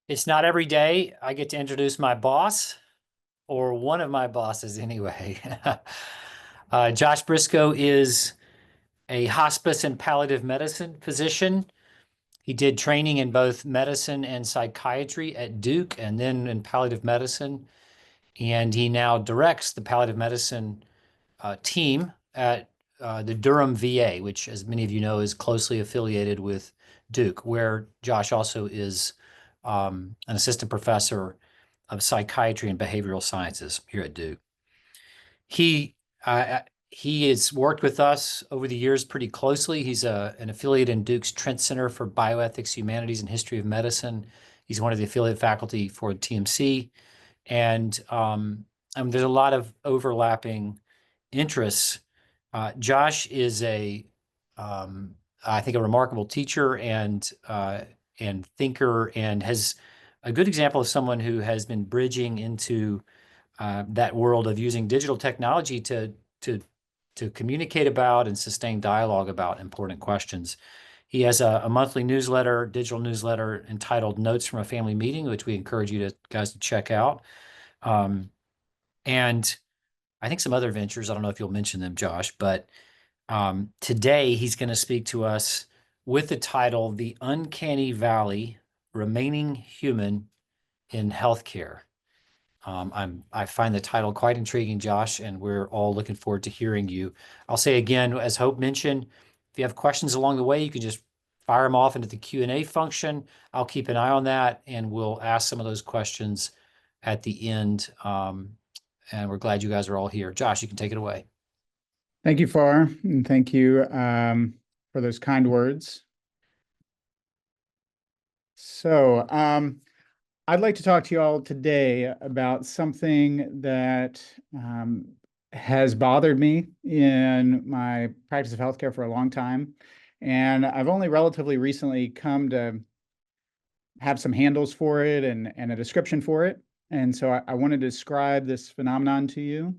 It's not every day I get to introduce my boss, or one of my bosses anyway. Josh Briscoe is a hospice and palliative medicine physician. He did training in both medicine and psychiatry at Duke and then in palliative medicine. And he now directs the palliative medicine team at the Durham VA, which, as many of you know, is closely affiliated with Duke, where Josh also is an assistant professor of psychiatry and behavioral sciences here at Duke. He has worked with us over the years pretty closely. He's an affiliate in Duke's Trent Center for Bioethics, Humanities, and History of Medicine. He's one of the affiliate faculty for TMC. And there's a lot of overlapping interests. Josh is I think, a remarkable teacher and thinker, and has a good example of someone who has been bridging into that world of using digital technology to communicate about and sustain dialogue about important questions. He has a monthly newsletter, digital newsletter entitled Notes from a Family Meeting, which we encourage you guys to check out. And I think some other ventures. I don't know if you'll mention them, Josh, but today he's going to speak to us with the title, The Uncanny Valley, Remaining Human in Healthcare. I find the title quite intriguing, Josh, and we're all looking forward to hearing you. I'll say again, as Hope mentioned, if you have questions along the way, you can just fire them off into the Q&A function. I'll keep an eye on that, and we'll ask some of those questions at the end. And we're glad you guys are all here. Josh, you can take it away. Thank you, Far, and thank you for those kind words. So I'd like to talk to you all today about something that has bothered me in my practice of healthcare for a long time. And I've only relatively recently come to have some handles for it and a description for it. And so I want to describe this phenomenon to you.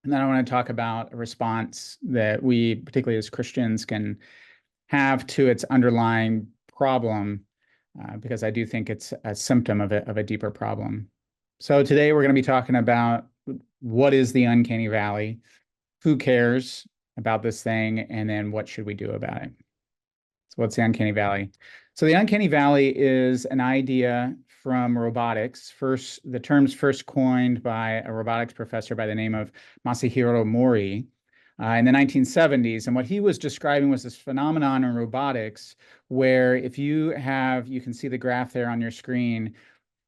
And then I want to talk about a response that we, particularly as Christians, can have to its underlying problem, because I do think it's a symptom of a deeper problem. So today we're going to be talking about what is the uncanny valley, who cares about this thing, and then what should we do about it. So what's the uncanny valley? So the uncanny valley is an idea from robotics. The term's first coined by a robotics professor by the name of Masahiro Mori in the 1970s. And what he was describing was this phenomenon in robotics where if you can see the graph there on your screen,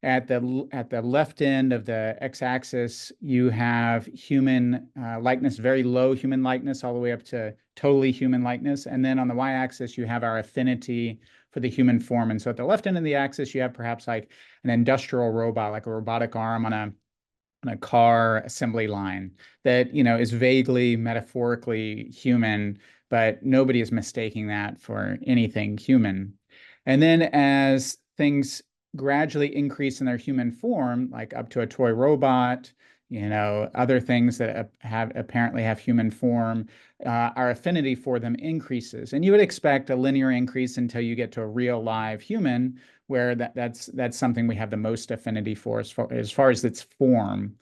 at the left end of the x-axis, you have human likeness, very low human likeness, all the way up to totally human likeness. And then on the y-axis, you have our affinity for the human form. And so at the left end of the axis, you have perhaps like an industrial robot, like a robotic arm on a car assembly line that, is vaguely metaphorically human, but nobody is mistaking that for anything human. And then as things gradually increase in their human form, like up to a toy robot, other things that apparently have human form, our affinity for them increases. And you would expect a linear increase until you get to a real live human, where that's something we have the most affinity for as far as its form.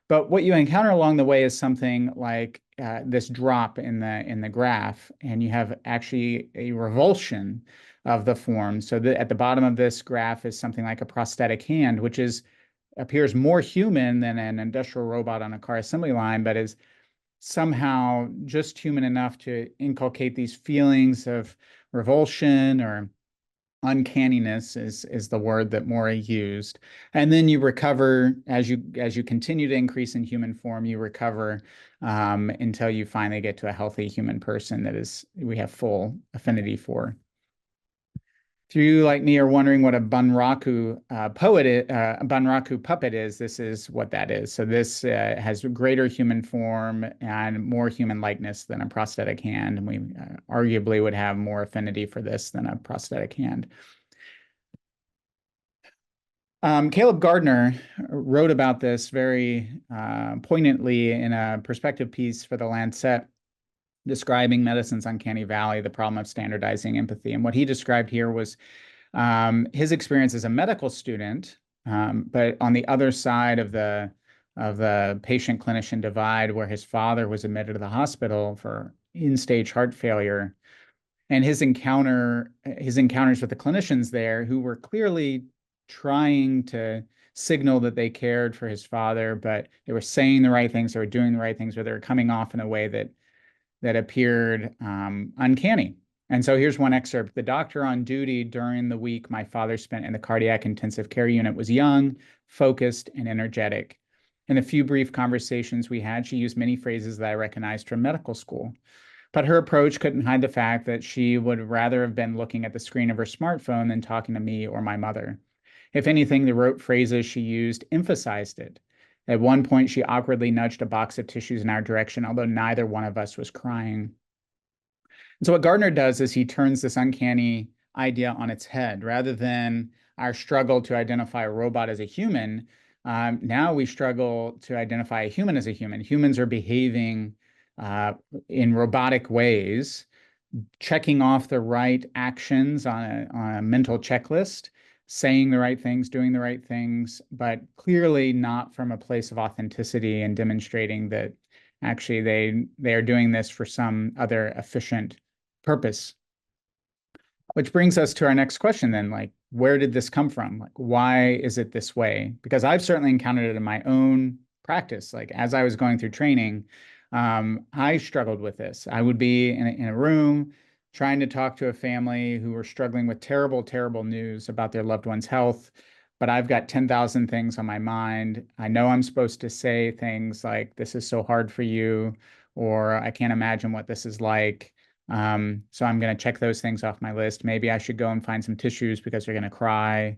But what you encounter along the way is something like this drop in the graph, and you have actually a revulsion of the form. So at the bottom of this graph is something like a prosthetic hand, which appears more human than an industrial robot on a car assembly line, but is somehow just human enough to inculcate these feelings of revulsion, or uncanniness is the word that Mori used. And then you recover as you continue to increase in human form, you recover until you finally get to a healthy human person that we have full affinity for. If you, like me, are wondering what a Bunraku puppet is, this is what that is. So this has greater human form and more human likeness than a prosthetic hand, and we arguably would have more affinity for this than a prosthetic hand. Caleb Gardner wrote about this very poignantly in a perspective piece for the Lancet, describing medicine's uncanny valley, the problem of standardizing empathy. And what he described here was his experience as a medical student, but on the other side of the patient-clinician divide, where his father was admitted to the hospital for end-stage heart failure, and his encounters with the clinicians there, who were clearly trying to signal that they cared for his father, but they were saying the right things, they were doing the right things, but they were coming off in a way that appeared uncanny. And so here's one excerpt. The doctor on duty during the week my father spent in the cardiac intensive care unit was young, focused, and energetic. In the few brief conversations we had, she used many phrases that I recognized from medical school. But her approach couldn't hide the fact that she would rather have been looking at the screen of her smartphone than talking to me or my mother. If anything, the rote phrases she used emphasized it. At one point, she awkwardly nudged a box of tissues in our direction, although neither one of us was crying. And so what Gardner does is he turns this uncanny idea on its head. Rather than our struggle to identify a robot as a human, now we struggle to identify a human as a human. Humans are behaving in robotic ways, checking off the right actions on a mental checklist, saying the right things, doing the right things, but clearly not from a place of authenticity and demonstrating that actually they are doing this for some other efficient purpose. Which brings us to our next question then, like, where did this come from? Like, why is it this way? Because I've certainly encountered it in my own practice. Like, as I was going through training, I struggled with this. I would be in a room trying to talk to a family who were struggling with terrible, terrible news about their loved one's health, but I've got 10,000 things on my mind. I know I'm supposed to say things like, this is so hard for you, or I can't imagine what this is like. So I'm going to check those things off my list. Maybe I should go and find some tissues because they're going to cry,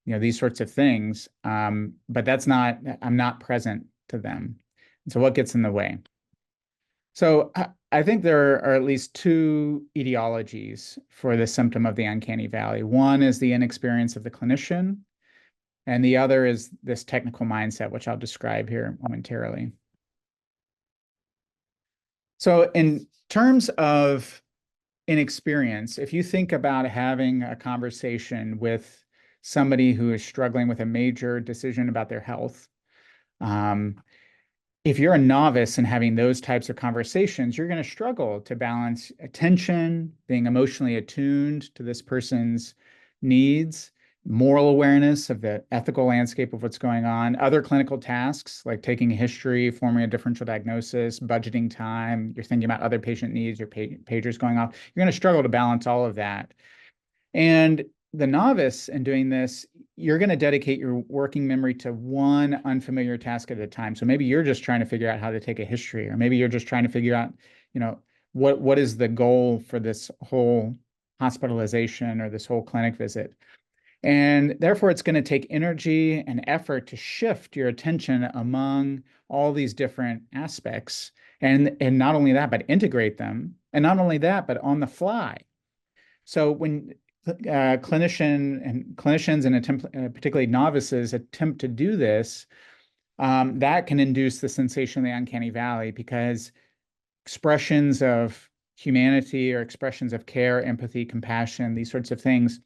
these sorts of things. But I'm not present to them. So what gets in the way? So I think there are at least two etiologies for the symptom of the uncanny valley. One is the inexperience of the clinician, and the other is this technical mindset, which I'll describe here momentarily. So in terms of inexperience, if you think about having a conversation with somebody who is struggling with a major decision about their health, if you're a novice and having those types of conversations, you're going to struggle to balance attention, being emotionally attuned to this person's needs, moral awareness of the ethical landscape of what's going on, other clinical tasks like taking a history, forming a differential diagnosis, budgeting time. You're thinking about other patient needs, your pager's going off. You're going to struggle to balance all of that. And the novice in doing this, you're going to dedicate your working memory to one unfamiliar task at a time. So maybe you're just trying to figure out how to take a history, or maybe you're just trying to figure out, what is the goal for this whole hospitalization or this whole clinic visit. And therefore, it's going to take energy and effort to shift your attention among all these different aspects. And not only that, but integrate them. And not only that, but on the fly. So when clinicians and particularly novices attempt to do this, that can induce the sensation of the uncanny valley, because expressions of humanity or expressions of care, empathy, compassion, these sorts of things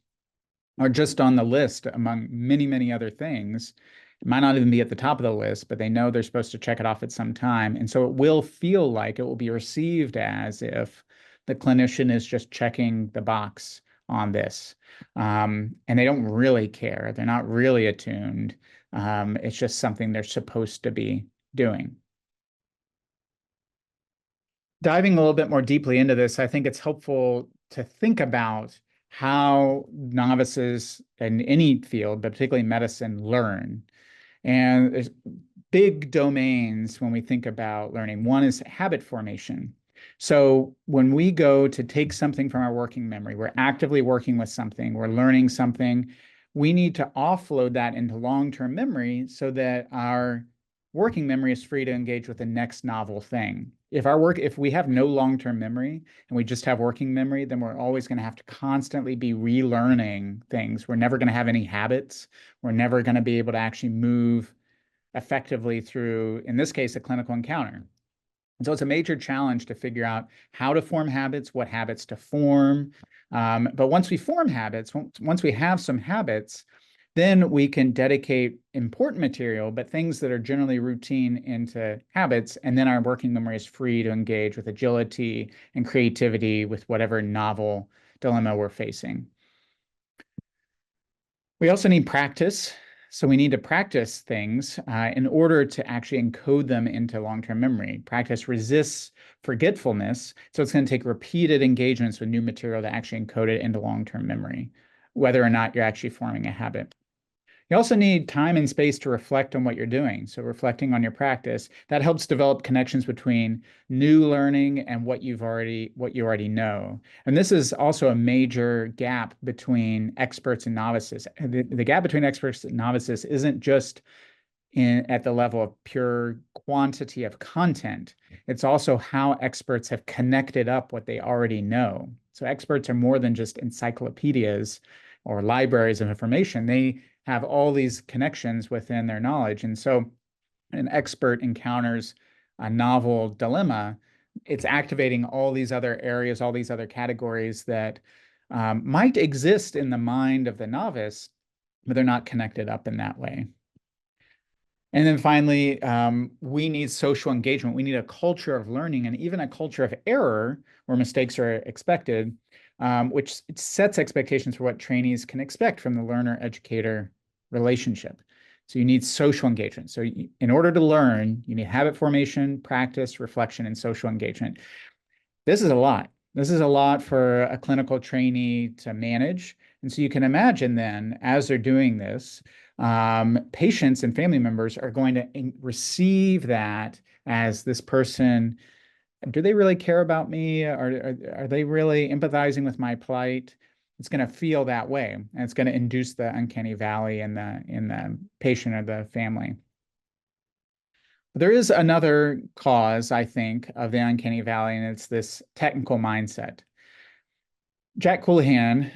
are just on the list among many, many other things. It might not even be at the top of the list, but they know they're supposed to check it off at some time. And so it will feel like, it will be received as if the clinician is just checking the box on this. And they don't really care. They're not really attuned. It's just something they're supposed to be doing. Diving a little bit more deeply into this, I think it's helpful to think about how novices in any field, but particularly medicine, learn. And there's big domains when we think about learning. One is habit formation. So when we go to take something from our working memory, we're actively working with something, we're learning something, we need to offload that into long-term memory so that our working memory is free to engage with the next novel thing. If we have no long-term memory and we just have working memory, then we're always going to have to constantly be relearning things. We're never going to have any habits. We're never going to be able to actually move effectively through, in this case, a clinical encounter. And so it's a major challenge to figure out how to form habits, what habits to form. But once we form habits, once we have some habits, then we can dedicate important material, but things that are generally routine into habits. And then our working memory is free to engage with agility and creativity with whatever novel dilemma we're facing. We also need practice. So we need to practice things in order to actually encode them into long-term memory. Practice resists forgetfulness, so it's going to take repeated engagements with new material to actually encode it into long-term memory, whether or not you're actually forming a habit. You also need time and space to reflect on what you're doing. So reflecting on your practice, that helps develop connections between new learning and what you already know. And this is also a major gap between experts and novices. The gap between experts and novices isn't just at the level of pure quantity of content. It's also how experts have connected up what they already know. So experts are more than just encyclopedias or libraries of information. They have all these connections within their knowledge. And so an expert encounters a novel dilemma, it's activating all these other areas, all these other categories that might exist in the mind of the novice, but they're not connected up in that way. And then finally, we need social engagement. We need a culture of learning and even a culture of error where mistakes are expected, which sets expectations for what trainees can expect from the learner-educator relationship. So you need social engagement. So in order to learn, you need habit formation, practice, reflection, and social engagement. This is a lot. This is a lot for a clinical trainee to manage. And so you can imagine then, as they're doing this, patients and family members are going to receive that as this person. Do they really care about me? Are they really empathizing with my plight? It's going to feel that way, and it's going to induce the uncanny valley in the patient or the family. There is another cause, I think, of the uncanny valley, and it's this technical mindset. Jack Houlihan,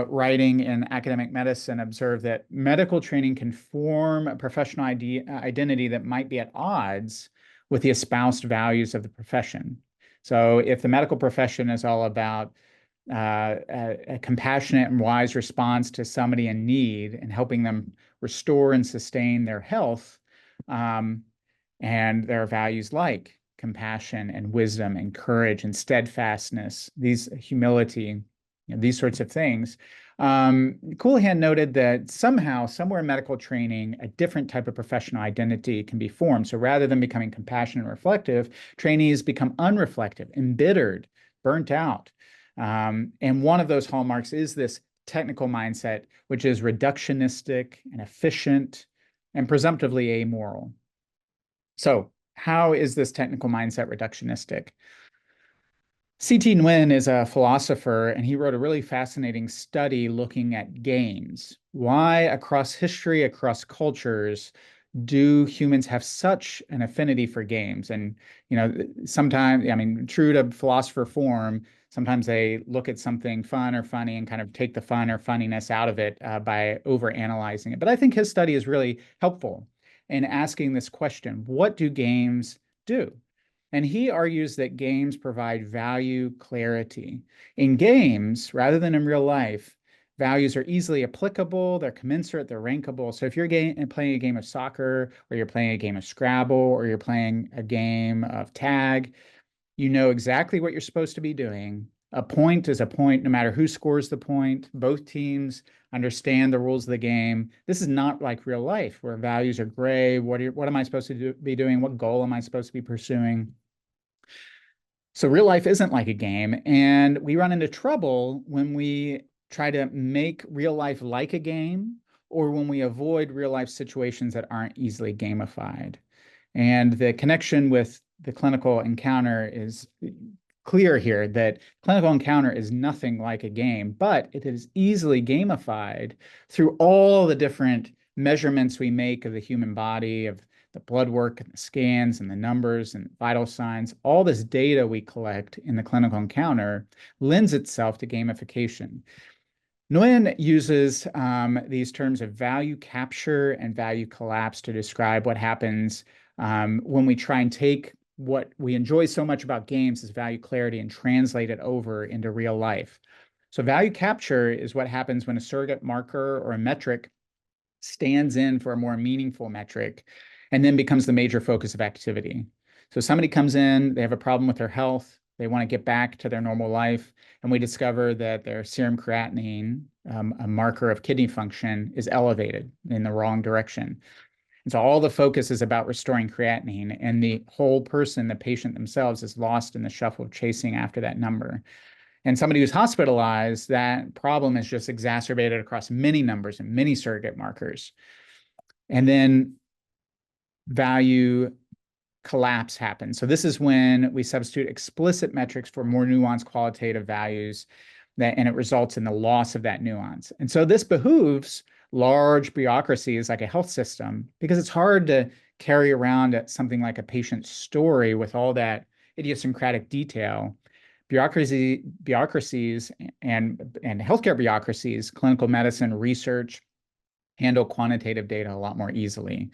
writing in Academic Medicine, observed that medical training can form a professional identity that might be at odds with the espoused values of the profession. So if the medical profession is all about a compassionate and wise response to somebody in need and helping them restore and sustain their health, and their values like compassion and wisdom and courage and steadfastness, these humility, these sorts of things. Houlihan noted that somehow, somewhere in medical training, a different type of professional identity can be formed. So rather than becoming compassionate and reflective, trainees become unreflective, embittered, burnt out. And one of those hallmarks is this technical mindset, which is reductionistic and efficient and presumptively amoral. So how is this technical mindset reductionistic? C.T. Nguyen is a philosopher, and he wrote a really fascinating study looking at games. Why across history, across cultures, do humans have such an affinity for games? And, sometimes, true to philosopher form, sometimes they look at something fun or funny and kind of take the fun or funniness out of it by overanalyzing it. But I think his study is really helpful in asking this question: what do games do? And he argues that games provide value clarity. In games, rather than in real life, values are easily applicable, they're commensurate, they're rankable. So if you're playing a game of soccer, or you're playing a game of Scrabble, or you're playing a game of tag, you know exactly what you're supposed to be doing. A point is a point, no matter who scores the point. Both teams understand the rules of the game. This is not like real life, where values are gray. What am I supposed to be doing? What goal am I supposed to be pursuing? So real life isn't like a game, and we run into trouble when we try to make real life like a game, or when we avoid real life situations that aren't easily gamified. And the connection with the clinical encounter is clear here, that clinical encounter is nothing like a game, but it is easily gamified through all the different measurements we make of the human body, of the blood work and the scans and the numbers and vital signs, all this data we collect in the clinical encounter lends itself to gamification. Nguyen uses these terms of value capture and value collapse to describe what happens when we try and take what we enjoy so much about games as value clarity and translate it over into real life. So value capture is what happens when a surrogate marker or a metric stands in for a more meaningful metric and then becomes the major focus of activity. So somebody comes in, they have a problem with their health, they want to get back to their normal life, and we discover that their serum creatinine, a marker of kidney function, is elevated in the wrong direction. And so all the focus is about restoring creatinine, and the whole person, the patient themselves, is lost in the shuffle of chasing after that number. And somebody who's hospitalized, that problem is just exacerbated across many numbers and many surrogate markers. And then value collapse happens. So this is when we substitute explicit metrics for more nuanced qualitative values, and it results in the loss of that nuance. And so this behooves large bureaucracies like a health system, because it's hard to carry around something like a patient's story with all that idiosyncratic detail. Bureaucracies and healthcare bureaucracies, clinical medicine, research, handle quantitative data a lot more easily.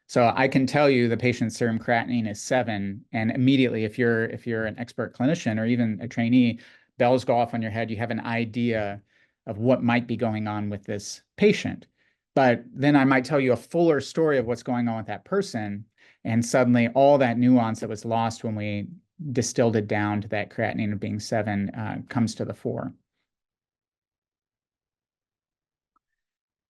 So I can tell you the patient's serum creatinine is 7, and immediately, if you're an expert clinician or even a trainee, bells go off on your head. You have an idea of what might be going on with this patient. But then I might tell you a fuller story of what's going on with that person, and suddenly all that nuance that was lost when we distilled it down to that creatinine of being 7 comes to the fore.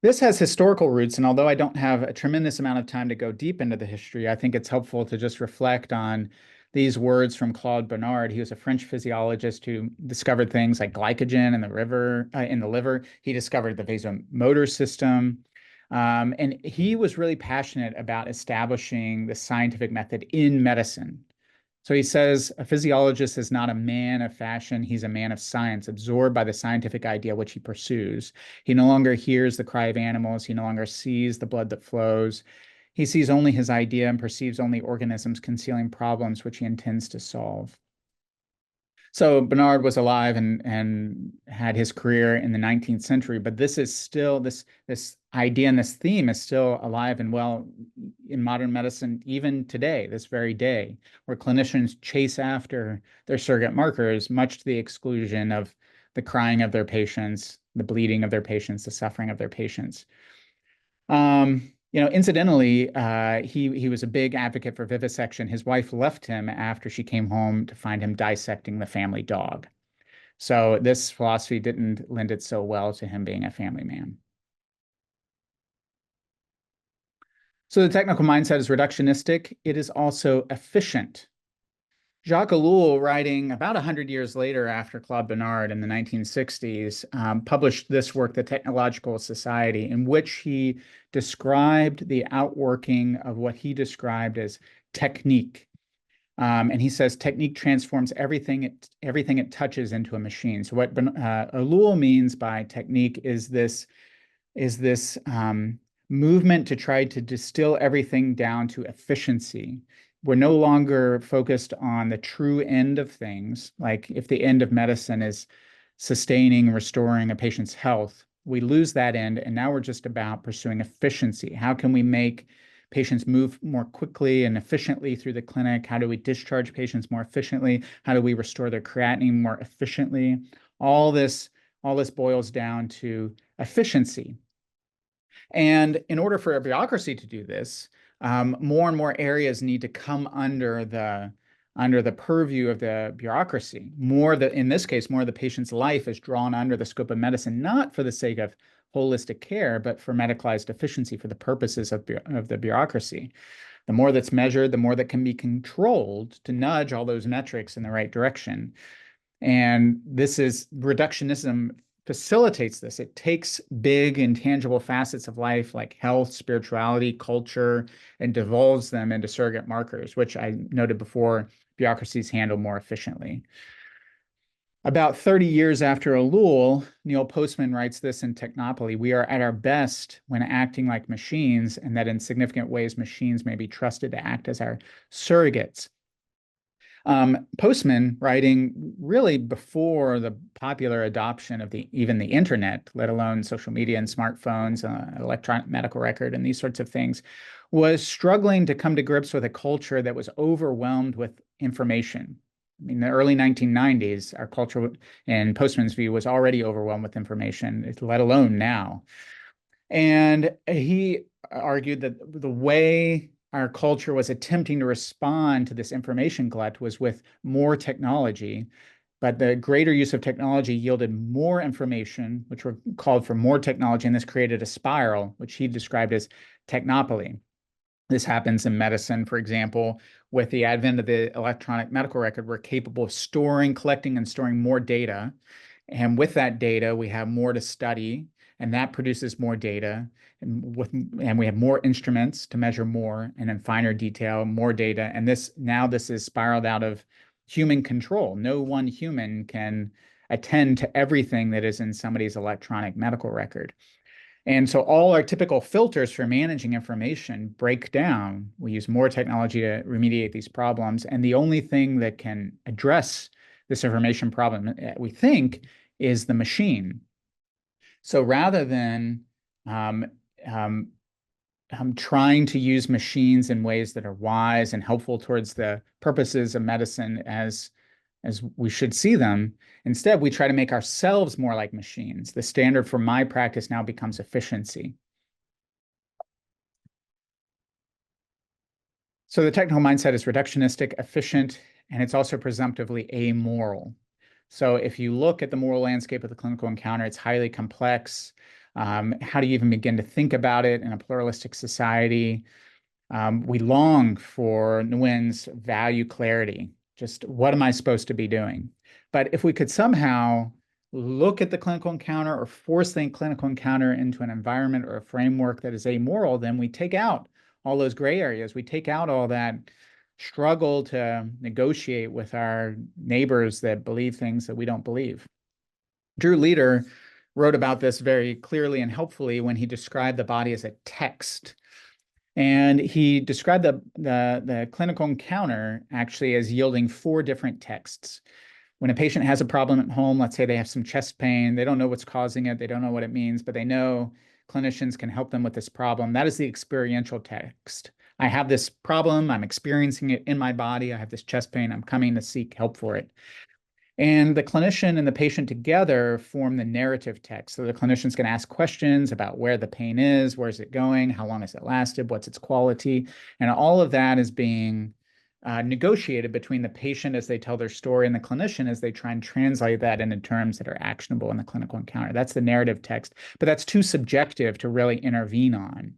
This has historical roots, and although I don't have a tremendous amount of time to go deep into the history, I think it's helpful to just reflect on these words from Claude Bernard. He was a French physiologist who discovered things like glycogen in the liver. He discovered the vasomotor system. And he was really passionate about establishing the scientific method in medicine. So he says, a physiologist is not a man of fashion. He's a man of science, absorbed by the scientific idea which he pursues. He no longer hears the cry of animals. He no longer sees the blood that flows. He sees only his idea and perceives only organisms concealing problems which he intends to solve. So Bernard was alive and had his career in the 19th century, but this is still this idea and this theme is still alive and well in modern medicine even today, this very day, where clinicians chase after their surrogate markers, much to the exclusion of the crying of their patients, the bleeding of their patients, the suffering of their patients. Incidentally, he was a big advocate for vivisection. His wife left him after she came home to find him dissecting the family dog. So this philosophy didn't lend it so well to him being a family man. So the technical mindset is reductionistic. It is also efficient. Jacques Ellul, writing about 100 years later after Claude Bernard in the 1960s, published this work, The Technological Society, in which he described the outworking of what he described as technique. And he says technique transforms everything it touches into a machine. So what Ellul means by technique is this movement to try to distill everything down to efficiency. We're no longer focused on the true end of things, like if the end of medicine is sustaining, restoring a patient's health, we lose that end, and now we're just about pursuing efficiency. How can we make patients move more quickly and efficiently through the clinic? How do we discharge patients more efficiently? How do we restore their creatinine more efficiently? All this boils down to efficiency. And in order for a bureaucracy to do this, more and more areas need to come under the purview of the bureaucracy. In this case, more of the patient's life is drawn under the scope of medicine, not for the sake of holistic care, but for medicalized efficiency for the purposes of the bureaucracy. The more that's measured, the more that can be controlled to nudge all those metrics in the right direction. And reductionism facilitates this. It takes big intangible facets of life like health, spirituality, culture, and devolves them into surrogate markers, which I noted before bureaucracies handle more efficiently. About 30 years after Elul, Neil Postman writes this in Technopoly: "We are at our best when acting like machines, and that in significant ways machines may be trusted to act as our surrogates." Postman, writing really before the popular adoption of even the internet, let alone social media and smartphones, electronic medical record, and these sorts of things, was struggling to come to grips with a culture that was overwhelmed with information. I mean, the early 1990s, our culture, in Postman's view, was already overwhelmed with information, let alone now. And he argued that the way our culture was attempting to respond to this information glut was with more technology, but the greater use of technology yielded more information, which called for more technology, and this created a spiral, which he described as technopoly. This happens in medicine, for example, with the advent of the electronic medical record. We're capable of storing, collecting, and storing more data. And with that data, we have more to study, and that produces more data. And we have more instruments to measure more, and in finer detail, more data. And this is spiraled out of human control. No one human can attend to everything that is in somebody's electronic medical record. And so all our typical filters for managing information break down. We use more technology to remediate these problems. And the only thing that can address this information problem, we think, is the machine. So rather than um, um, trying to use machines in ways that are wise and helpful towards the purposes of medicine as we should see them, instead, we try to make ourselves more like machines. The standard for my practice now becomes efficiency. So the technical mindset is reductionistic, efficient, and it's also presumptively amoral. So if you look at the moral landscape of the clinical encounter, it's highly complex. How do you even begin to think about it in a pluralistic society? We long for Nguyen's value clarity. Just what am I supposed to be doing? But if we could somehow look at the clinical encounter or force the clinical encounter into an environment or a framework that is amoral, then we take out all those gray areas. We take out all that struggle to negotiate with our neighbors that believe things that we don't believe. Drew Leader wrote about this very clearly and helpfully when he described the body as a text. And he described the clinical encounter actually as yielding 4 different texts. When a patient has a problem at home, let's say they have some chest pain, they don't know what's causing it, they don't know what it means, but they know clinicians can help them with this problem. That is the experiential text. I have this problem, I'm experiencing it in my body, I have this chest pain, I'm coming to seek help for it. And the clinician and the patient together form the narrative text. So the clinician's going to ask questions about where the pain is, where's it going, how long has it lasted, what's its quality. And all of that is being negotiated between the patient as they tell their story and the clinician as they try and translate that into terms that are actionable in the clinical encounter. That's the narrative text, but that's too subjective to really intervene on.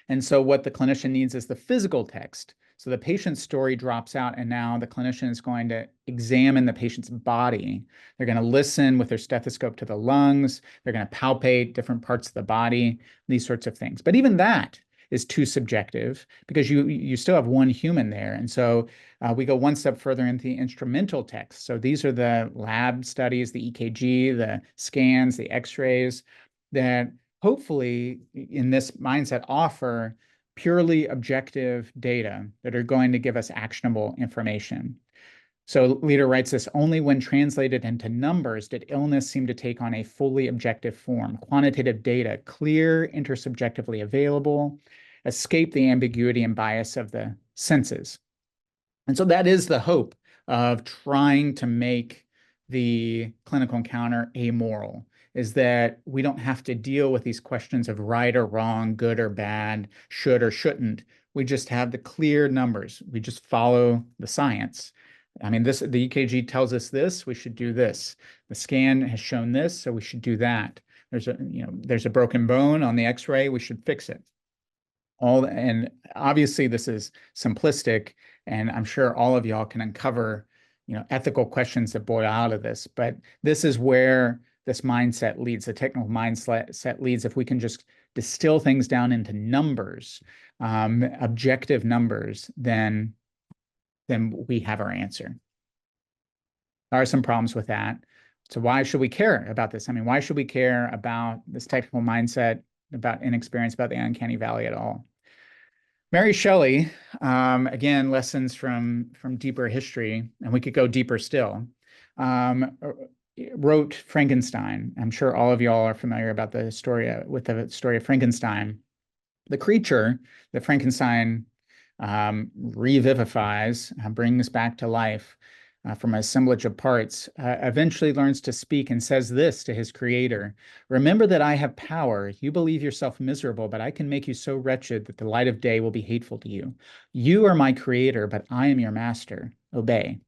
And so what the clinician needs is the physical text. So the patient's story drops out, and now the clinician is going to examine the patient's body. They're going to listen with their stethoscope to the lungs. They're going to palpate different parts of the body, these sorts of things. But even that is too subjective because you still have one human there. And so we go one step further into the instrumental text. So these are the lab studies, the EKG, the scans, the x-rays that hopefully in this mindset offer purely objective data that are going to give us actionable information. So Leader writes this: only when translated into numbers did illness seem to take on a fully objective form. Quantitative data, clear, intersubjectively available, escape the ambiguity and bias of the senses. And so that is the hope of trying to make the clinical encounter amoral, is that we don't have to deal with these questions of right or wrong, good or bad, should or shouldn't. We just have the clear numbers. We just follow the science. I mean, the EKG tells us this, we should do this. The scan has shown this, so we should do that. There's a broken bone on the X-ray, we should fix it. And obviously this is simplistic, and I'm sure all of y'all can uncover, ethical questions that boil out of this, but this is where this mindset leads, the technical mindset leads. If we can just distill things down into numbers, objective numbers, then we have our answer. There are some problems with that. So why should we care about this? I mean, why should we care about this technical mindset, about inexperience, about the uncanny valley at all? Mary Shelley, again, lessons from deeper history, and we could go deeper still, wrote Frankenstein. I'm sure all of y'all are familiar about the story with the story of Frankenstein. The creature that Frankenstein revivifies, brings back to life from a assemblage of parts, eventually learns to speak and says this to his creator: "Remember that I have power. You believe yourself miserable, but I can make you so wretched that the light of day will be hateful to you. You are my creator, but I am your master. Obey."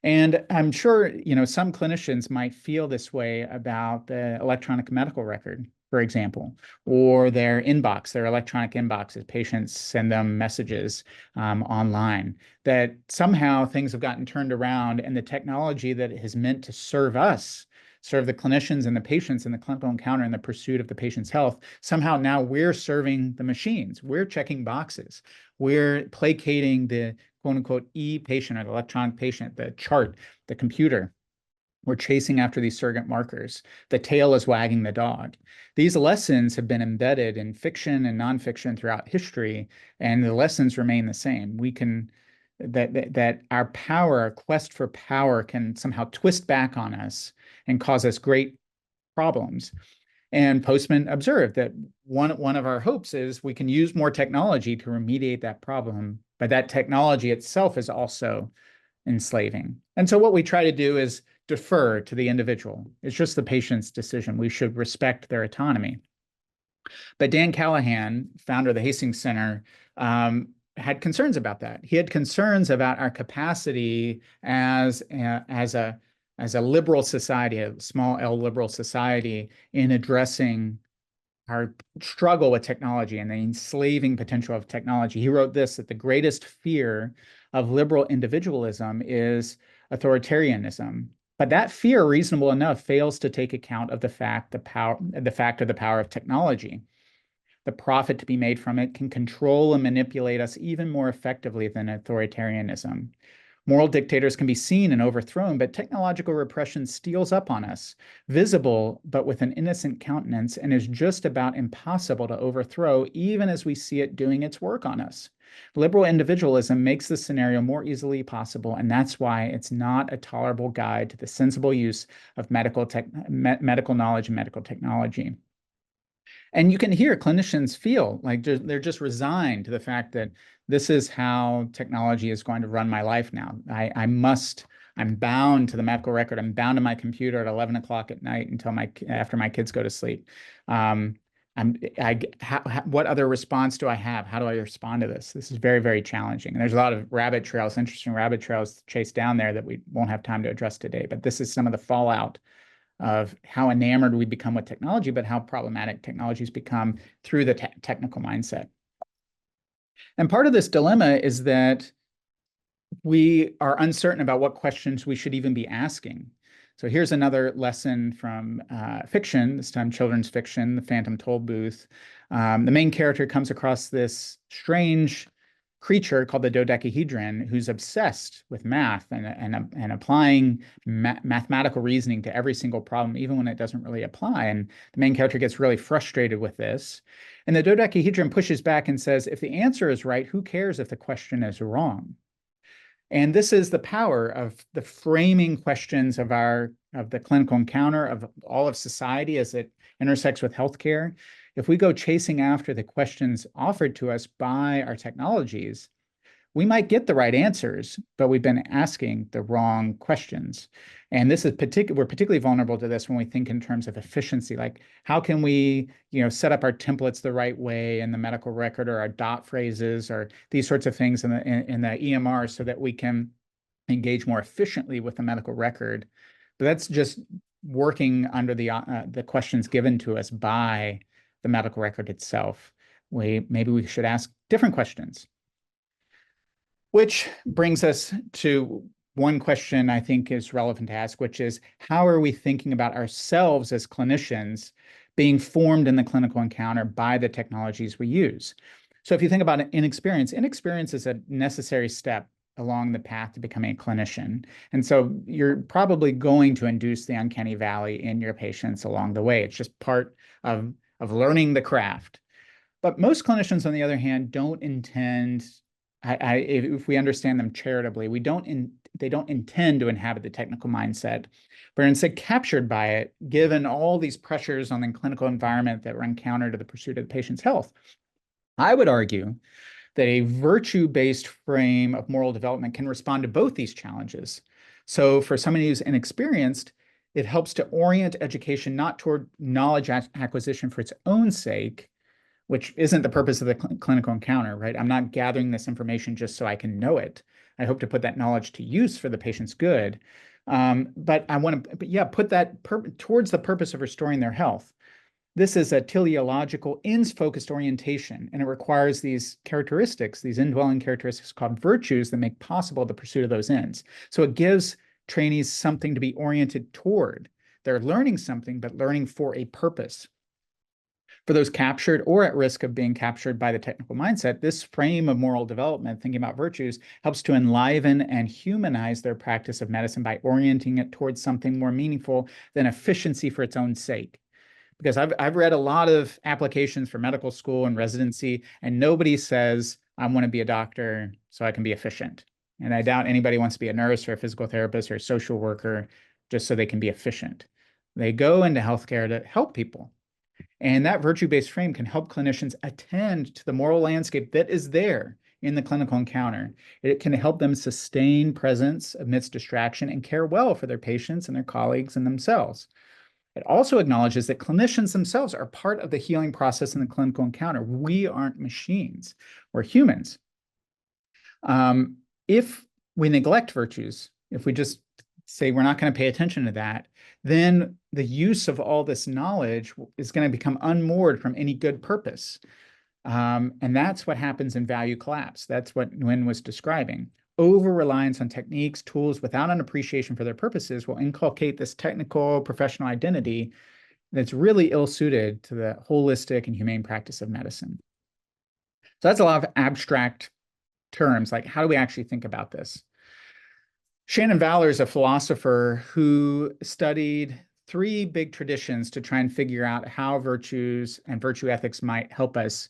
And I'm sure, some clinicians might feel this way about the electronic medical record, for example, or their inbox, their electronic inboxes. Patients send them messages online, that somehow things have gotten turned around, and the technology that is meant to serve us, serve the clinicians and the patients in the clinical encounter in the pursuit of the patient's health, somehow now we're serving the machines. We're checking boxes. We're placating the quote unquote e-patient or the electronic patient, the chart, the computer. We're chasing after these surrogate markers. The tail is wagging the dog. These lessons have been embedded in fiction and nonfiction throughout history, and the lessons remain the same. We can that our power, our quest for power, can somehow twist back on us and cause us great problems. And Postman observed that one of our hopes is we can use more technology to remediate that problem, but that technology itself is also enslaving. And so what we try to do is defer to the individual. It's just the patient's decision. We should respect their autonomy. But Dan Callahan, founder of the Hastings Center, had concerns about that. He had concerns about our capacity as a liberal society, a small L liberal society, in addressing our struggle with technology and the enslaving potential of technology. He wrote this, that the greatest fear of liberal individualism is authoritarianism. But that fear, reasonable enough, fails to take account of the fact of the power of technology. The profit to be made from it can control and manipulate us even more effectively than authoritarianism. Moral dictators can be seen and overthrown, but technological repression steals up on us, visible but with an innocent countenance, and is just about impossible to overthrow, even as we see it doing its work on us. Liberal individualism makes this scenario more easily possible, and that's why it's not a tolerable guide to the sensible use of medical knowledge and medical technology. And you can hear clinicians feel like they're just resigned to the fact that this is how technology is going to run my life now. I'm bound to the medical record. I'm bound to my computer at 11 o'clock at night after my kids go to sleep. What other response do I have? How do I respond to this? This is very, very challenging. And there's a lot of interesting rabbit trails to chase down there that we won't have time to address today. But this is some of the fallout of how enamored we become with technology, but how problematic technologies become through the technical mindset. And part of this dilemma is that we are uncertain about what questions we should even be asking. So here's another lesson from fiction, this time children's fiction, The Phantom Tollbooth. The main character comes across this strange creature called the dodecahedron, who's obsessed with math and applying mathematical reasoning to every single problem, even when it doesn't really apply. And the main character gets really frustrated with this. And the dodecahedron pushes back and says, if the answer is right, who cares if the question is wrong? And this is the power of the framing questions of the clinical encounter, of all of society as it intersects with healthcare. If we go chasing after the questions offered to us by our technologies, we might get the right answers, but we've been asking the wrong questions. And this is we're particularly vulnerable to this when we think in terms of efficiency, like how can we, set up our templates the right way in the medical record, or our dot phrases, or these sorts of things in the EMR, so that we can engage more efficiently with the medical record. But that's just working under the questions given to us by the medical record itself. Maybe we should ask different questions. Which brings us to one question I think is relevant to ask, which is, how are we thinking about ourselves as clinicians being formed in the clinical encounter by the technologies we use? So if you think about inexperience is a necessary step along the path to becoming a clinician. And so you're probably going to induce the uncanny valley in your patients along the way. It's just part of learning the craft. But most clinicians, on the other hand, don't intend, if we understand them charitably, they don't intend to inhabit the technical mindset, but are instead captured by it, given all these pressures on the clinical environment that run counter to the pursuit of the patient's health. I would argue that a virtue-based frame of moral development can respond to both these challenges. So for somebody who's inexperienced, it helps to orient education not toward knowledge acquisition for its own sake, which isn't the purpose of the clinical encounter, right? I'm not gathering this information just so I can know it. I hope to put that knowledge to use for the patient's good. But I want to, put that towards the purpose of restoring their health. This is a teleological, ends-focused orientation, and it requires these characteristics, these indwelling characteristics called virtues that make possible the pursuit of those ends. So it gives trainees something to be oriented toward. They're learning something, but learning for a purpose. For those captured or at risk of being captured by the technical mindset, this frame of moral development, thinking about virtues, helps to enliven and humanize their practice of medicine by orienting it towards something more meaningful than efficiency for its own sake. Because I've read a lot of applications for medical school and residency, and nobody says, I want to be a doctor so I can be efficient. And I doubt anybody wants to be a nurse or a physical therapist or a social worker just so they can be efficient. They go into healthcare to help people. And that virtue-based frame can help clinicians attend to the moral landscape that is there in the clinical encounter. It can help them sustain presence amidst distraction and care well for their patients and their colleagues and themselves. It also acknowledges that clinicians themselves are part of the healing process in the clinical encounter. We aren't machines, we're humans. If we neglect virtues, if we just say we're not going to pay attention to that, then the use of all this knowledge is going to become unmoored from any good purpose. And that's what happens in value collapse. That's what Nguyen was describing. Over-reliance on techniques, tools without an appreciation for their purposes will inculcate this technical professional identity that's really ill-suited to the holistic and humane practice of medicine. So that's a lot of abstract terms, like how do we actually think about this? Shannon Valor is a philosopher who studied three big traditions to try and figure out how virtues and virtue ethics might help us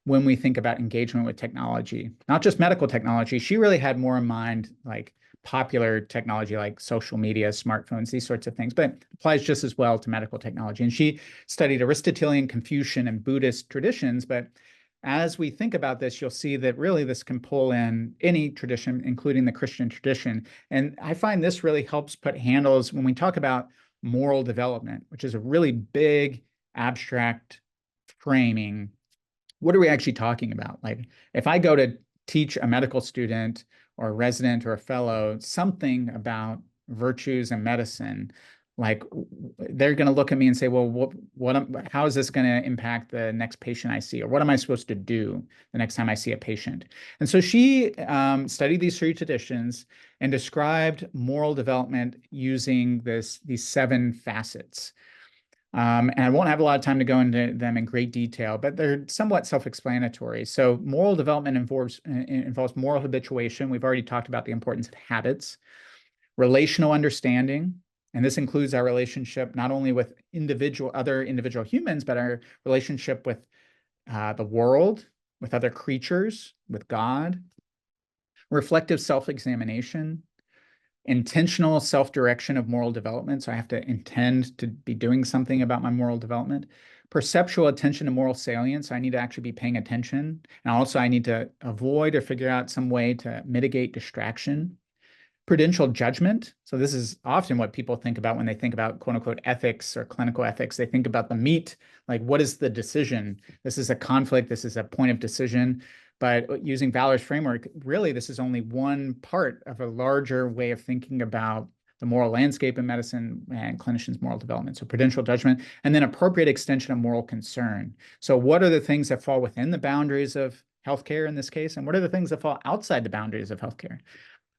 when we think about engagement with technology, not just medical technology. She really had more in mind like popular technology like social media, smartphones, these sorts of things, but applies just as well to medical technology. And she studied Aristotelian, Confucian, and Buddhist traditions. But as we think about this, you'll see that really this can pull in any tradition, including the Christian tradition. And I find this really helps put handles when we talk about moral development, which is a really big, abstract framing. What are we actually talking about? Like, if I go to teach a medical student or a resident or a fellow something about virtues and medicine, like they're going to look at me and say, well, how is this going to impact the next patient I see? Or what am I supposed to do the next time I see a patient? And so she studied these three traditions and described moral development using these 7 facets. And I won't have a lot of time to go into them in great detail, but they're somewhat self-explanatory. So moral development involves moral habituation. We've already talked about the importance of habits, relational understanding, and this includes our relationship not only with other individual humans, but our relationship with the world, with other creatures, with God, reflective self-examination, intentional self-direction of moral development. So I have to intend to be doing something about my moral development. Perceptual attention to moral salience. I need to actually be paying attention. And also I need to avoid or figure out some way to mitigate distraction. Prudential judgment. So this is often what people think about when they think about quote unquote ethics or clinical ethics. They think about the meat, like what is the decision? This is a conflict. This is a point of decision. But using Valor's framework, really, this is only one part of a larger way of thinking about the moral landscape in medicine and clinicians' moral development. So prudential judgment, and then appropriate extension of moral concern. So what are the things that fall within the boundaries of healthcare in this case? And what are the things that fall outside the boundaries of healthcare?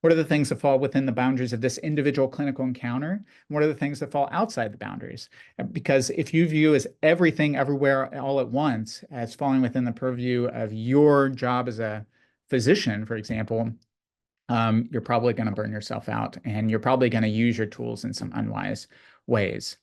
What are the things that fall within the boundaries of this individual clinical encounter? And what are the things that fall outside the boundaries? Because if you view as everything, everywhere, all at once as falling within the purview of your job as a physician, for example, you're probably going to burn yourself out, and you're probably going to use your tools in some unwise ways.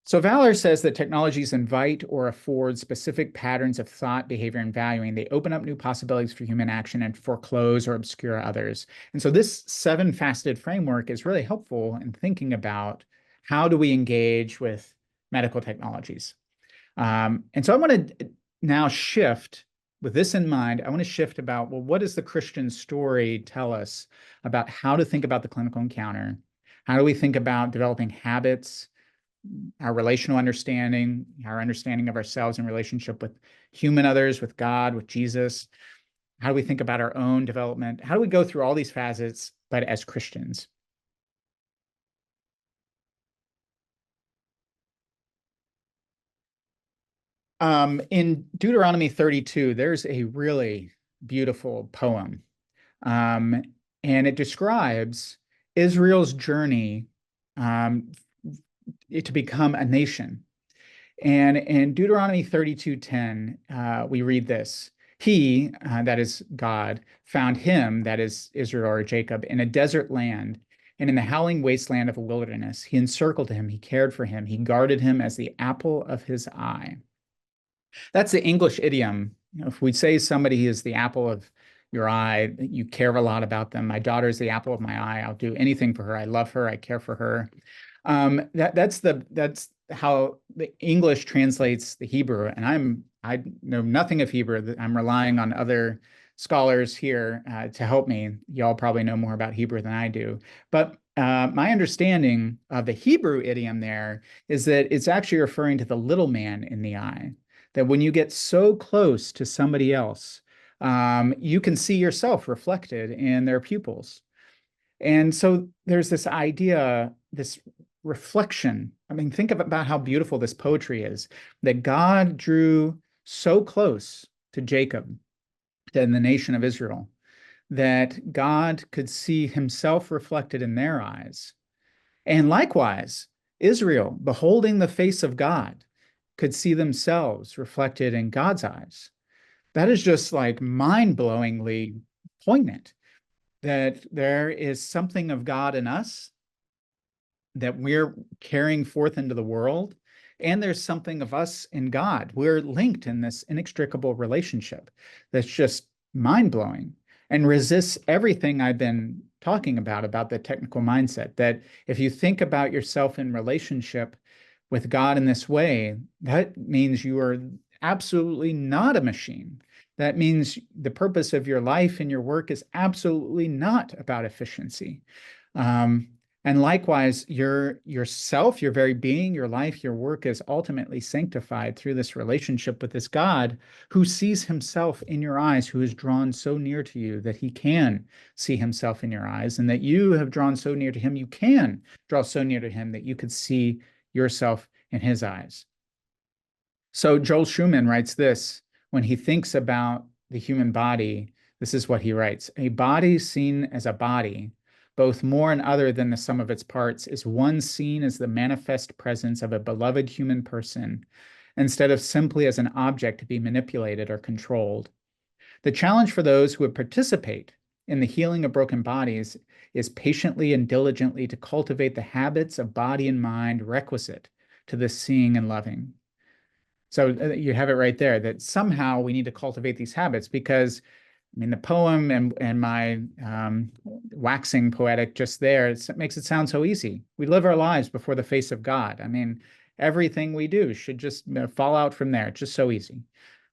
So Valor says that technologies invite or afford specific patterns of thought, behavior, and valuing. They open up new possibilities for human action and foreclose or obscure others. And so this seven-faceted framework is really helpful in thinking about how do we engage with medical technologies. And so I want to now shift, with this in mind, I want to shift about, well, what does the Christian story tell us about how to think about the clinical encounter? How do we think about developing habits, our relational understanding, our understanding of ourselves in relationship with human others, with God, with Jesus? How do we think about our own development? How do we go through all these facets, but as Christians? In Deuteronomy 32, there's a really beautiful poem, um, and it describes Israel's journey um, to become a nation. And in Deuteronomy 32:10, we read this. He, that is God, found him, that is Israel or Jacob, in a desert land and in the howling wasteland of a wilderness. He encircled him, he cared for him, he guarded him as the apple of his eye. That's the English idiom. If we say somebody is the apple of your eye, you care a lot about them. My daughter is the apple of my eye. I'll do anything for her. I love her. I care for her. That's how the English translates the Hebrew, and I know nothing of Hebrew. I'm relying on other scholars here to help me. Y'all probably know more about Hebrew than I do, but my understanding of the Hebrew idiom there is that it's actually referring to the little man in the eye. That when you get so close to somebody else, you can see yourself reflected in their pupils. And so there's this idea, this reflection. I mean, think about how beautiful this poetry is, that God drew so close to Jacob and the nation of Israel that God could see himself reflected in their eyes. And likewise, Israel, beholding the face of God, could see themselves reflected in God's eyes. That is just like mind-blowingly poignant, that there is something of God in us that we're carrying forth into the world, and there's something of us in God. We're linked in this inextricable relationship that's just mind-blowing and resists everything I've been talking about the technical mindset. That if you think about yourself in relationship with God in this way, that means you are absolutely not a machine. That means the purpose of your life and your work is absolutely not about efficiency. Um, and likewise, yourself, your very being, your life, your work is ultimately sanctified through this relationship with this God who sees himself in your eyes, who is drawn so near to you that he can see himself in your eyes, and that you have drawn so near to him, you can draw so near to him that you could see yourself in his eyes. So Joel Schumann writes this when he thinks about the human body. This is what he writes: a body seen as a body, both more and other than the sum of its parts, is one seen as the manifest presence of a beloved human person, instead of simply as an object to be manipulated or controlled. The challenge for those who would participate in the healing of broken bodies is patiently and diligently to cultivate the habits of body and mind requisite to this seeing and loving. So you have it right there, that somehow we need to cultivate these habits, because I mean, the poem and my waxing poetic just there, it makes it sound so easy. We live our lives before the face of God. I mean, everything we do should just fall out from there. It's just so easy.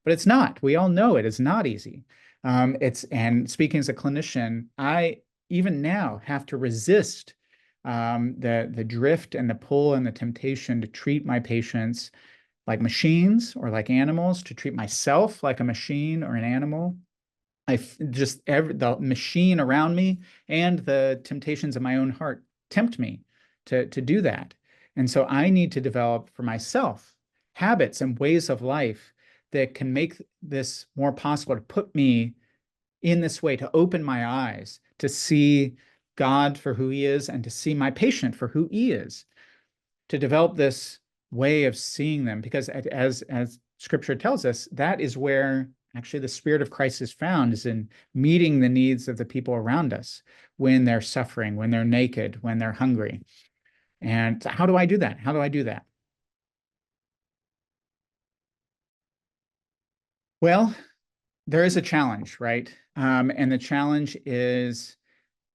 But it's not. We all know it is not easy. And speaking as a clinician, I even now have to resist the drift and the pull and the temptation to treat my patients like machines or like animals, to treat myself like a machine or an animal. The machine around me and the temptations of my own heart tempt me to do that. And so I need to develop for myself habits and ways of life that can make this more possible, to put me in this way, to open my eyes, to see God for who he is and to see my patient for who he is, to develop this way of seeing them, because as scripture tells us, that is where Actually, the spirit of Christ is found is in meeting the needs of the people around us when they're suffering, when they're naked, when they're hungry. And how do I do that? How do I do that? Well, there is a challenge, right? And the challenge is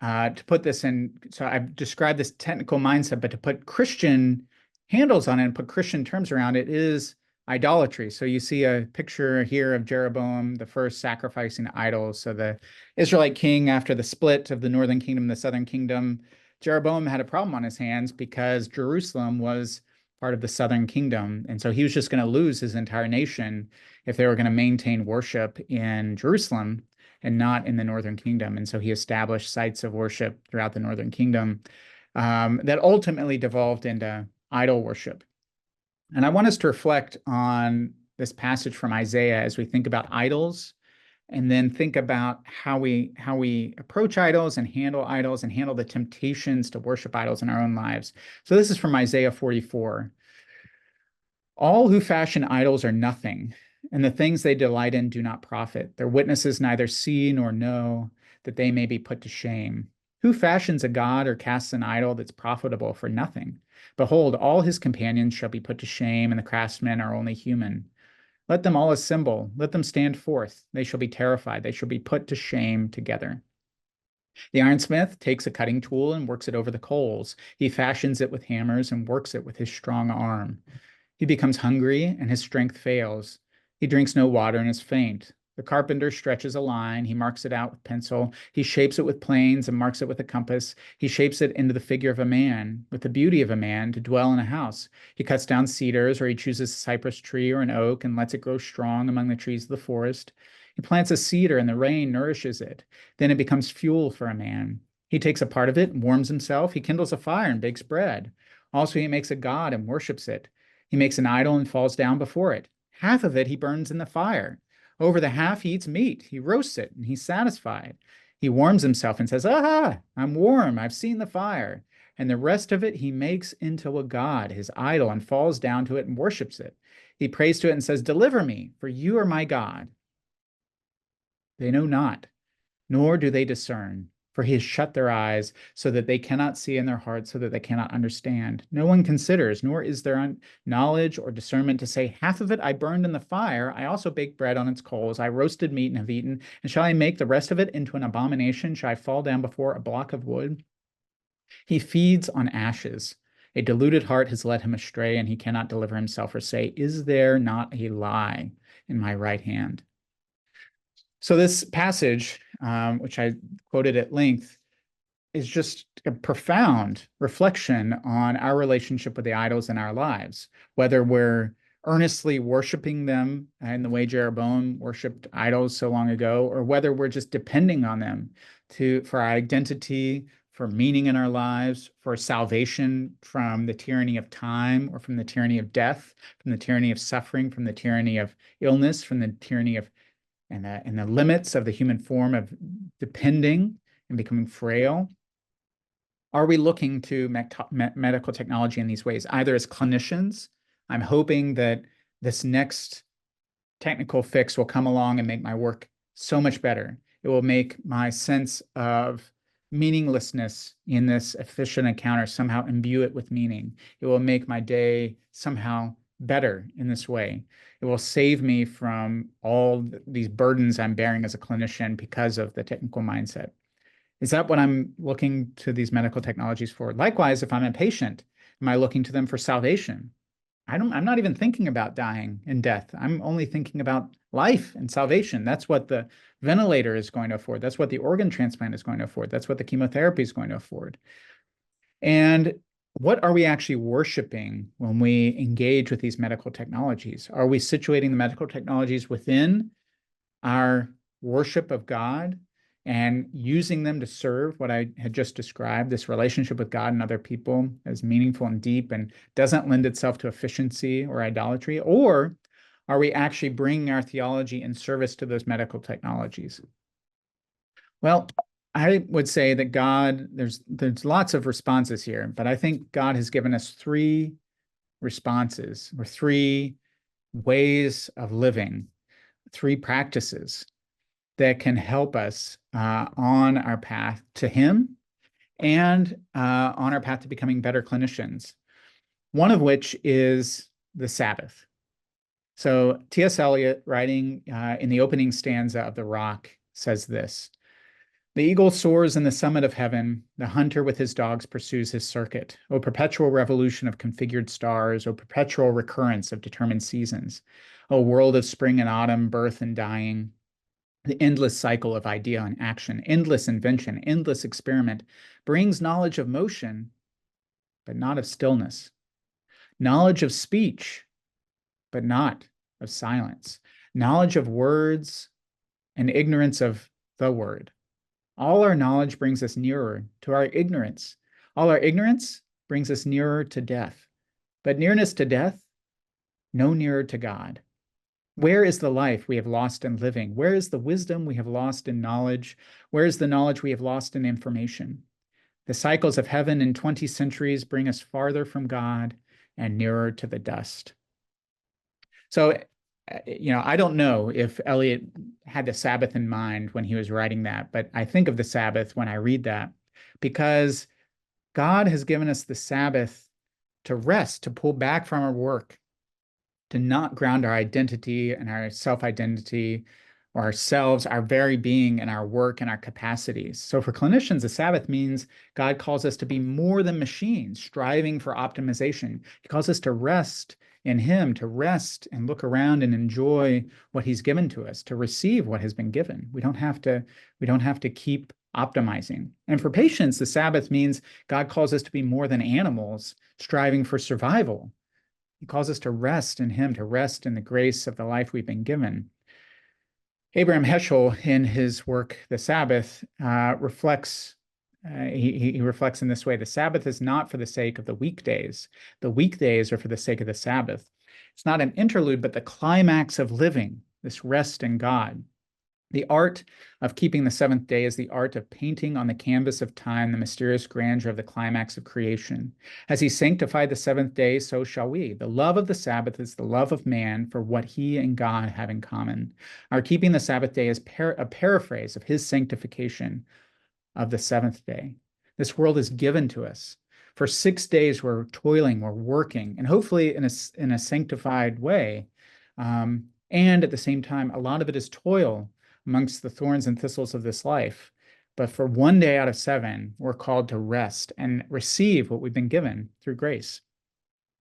to put this in. So I've described this technical mindset, but to put Christian handles on it and put Christian terms around it is idolatry. So you see a picture here of Jeroboam, the first sacrificing idols. So the Israelite king, after the split of the northern kingdom, the southern kingdom, Jeroboam had a problem on his hands because Jerusalem was part of the southern kingdom. And so he was just going to lose his entire nation if they were going to maintain worship in Jerusalem and not in the northern kingdom. And so he established sites of worship throughout the northern kingdom that ultimately devolved into idol worship. And I want us to reflect on this passage from Isaiah as we think about idols, and then think about how we approach idols and handle the temptations to worship idols in our own lives. So this is from Isaiah 44. All who fashion idols are nothing, and the things they delight in do not profit. Their witnesses neither see nor know, that they may be put to shame. Who fashions a god or casts an idol that's profitable for nothing? Behold, all his companions shall be put to shame, and the craftsmen are only human. Let them all assemble, let them stand forth. They shall be terrified, they shall be put to shame together. The ironsmith takes a cutting tool and works it over the coals. He fashions it with hammers and works it with his strong arm. He becomes hungry and his strength fails. He drinks no water and is faint. The carpenter stretches a line. He marks it out with pencil. He shapes it with planes and marks it with a compass. He shapes it into the figure of a man, with the beauty of a man, to dwell in a house. He cuts down cedars, or he chooses a cypress tree or an oak and lets it grow strong among the trees of the forest. He plants a cedar and the rain nourishes it. Then it becomes fuel for a man. He takes a part of it and warms himself. He kindles a fire and bakes bread. Also, he makes a god and worships it. He makes an idol and falls down before it. Half of it he burns in the fire. Over the half he eats meat. He roasts it and he's satisfied. He warms himself and says, "Aha, I'm warm. I've seen the fire." And the rest of it he makes into a god, his idol, and falls down to it and worships it. He prays to it and says, "Deliver me, for you are my God." They know not, nor do they discern. For he has shut their eyes so that they cannot see, in their hearts so that they cannot understand. No one considers, nor is there knowledge or discernment to say, half of it I burned in the fire. I also baked bread on its coals. I roasted meat and have eaten. And shall I make the rest of it into an abomination? Shall I fall down before a block of wood? He feeds on ashes. A deluded heart has led him astray, and he cannot deliver himself or say, is there not a lie in my right hand? So this passage, which I quoted at length, is just a profound reflection on our relationship with the idols in our lives, whether we're earnestly worshiping them in the way Jeroboam worshiped idols so long ago, or whether we're just depending on them for our identity, for meaning in our lives, for salvation from the tyranny of time or from the tyranny of death, from the tyranny of suffering, from the tyranny of illness, from the tyranny of and the limits of the human form of depending and becoming frail. Are we looking to medical technology in these ways, either as clinicians? I'm hoping that this next technical fix will come along and make my work so much better. It will make my sense of meaninglessness in this efficient encounter somehow imbue it with meaning. It will make my day somehow better in this way. It will save me from all these burdens I'm bearing as a clinician because of the technical mindset. Is that what I'm looking to these medical technologies for? Likewise, if I'm a patient, am I looking to them for salvation? I'm not even thinking about dying and death. I'm only thinking about life and salvation. That's what the ventilator is going to afford. That's what the organ transplant is going to afford. That's what the chemotherapy is going to afford. And what are we actually worshiping when we engage with these medical technologies? Are we situating the medical technologies within our worship of God and using them to serve what I had just described, this relationship with God and other people as meaningful and deep and doesn't lend itself to efficiency or idolatry? Or are we actually bringing our theology in service to those medical technologies? Well, I would say that God, there's lots of responses here, but I think God has given us three responses or three ways of living, three practices that can help us on our path to Him and on our path to becoming better clinicians. One of which is the Sabbath. So T.S. Eliot, writing in the opening stanza of The Rock, says this: "The eagle soars in the summit of heaven. The hunter with his dogs pursues his circuit. O perpetual revolution of configured stars, O perpetual recurrence of determined seasons, O world of spring and autumn, birth and dying, the endless cycle of idea and action, endless invention, endless experiment, brings knowledge of motion, but not of stillness, knowledge of speech, but not of silence, knowledge of words and ignorance of the word. All our knowledge brings us nearer to our ignorance. All our ignorance brings us nearer to death. But nearness to death, no nearer to God. Where is the life we have lost in living? Where is the wisdom we have lost in knowledge? Where is the knowledge we have lost in information? The cycles of heaven in 20 centuries bring us farther from God and nearer to the dust." So, I don't know if Eliot had the Sabbath in mind when he was writing that, but I think of the Sabbath when I read that, because God has given us the Sabbath to rest, to pull back from our work, to not ground our identity and our self-identity or ourselves, our very being and our work and our capacities. So for clinicians, the Sabbath means God calls us to be more than machines, striving for optimization. He calls us to rest in Him, to rest and look around and enjoy what He's given to us, to receive what has been given. We don't have to keep optimizing. And for patients, the Sabbath means God calls us to be more than animals, striving for survival. He calls us to rest in Him, to rest in the grace of the life we've been given. Abraham Heschel, in his work, The Sabbath, reflects in this way: the Sabbath is not for the sake of the weekdays. The weekdays are for the sake of the Sabbath. It's not an interlude, but the climax of living, this rest in God. The art of keeping the seventh day is the art of painting on the canvas of time the mysterious grandeur of the climax of creation. As He sanctified the seventh day, so shall we. The love of the Sabbath is the love of man for what he and God have in common. Our keeping the Sabbath day is a paraphrase of His sanctification of the seventh day. This world is given to us. For 6 days, we're toiling, we're working, and hopefully in a sanctified way. And at the same time, a lot of it is toil amongst the thorns and thistles of this life. But for 1 day out of 7, we're called to rest and receive what we've been given through grace.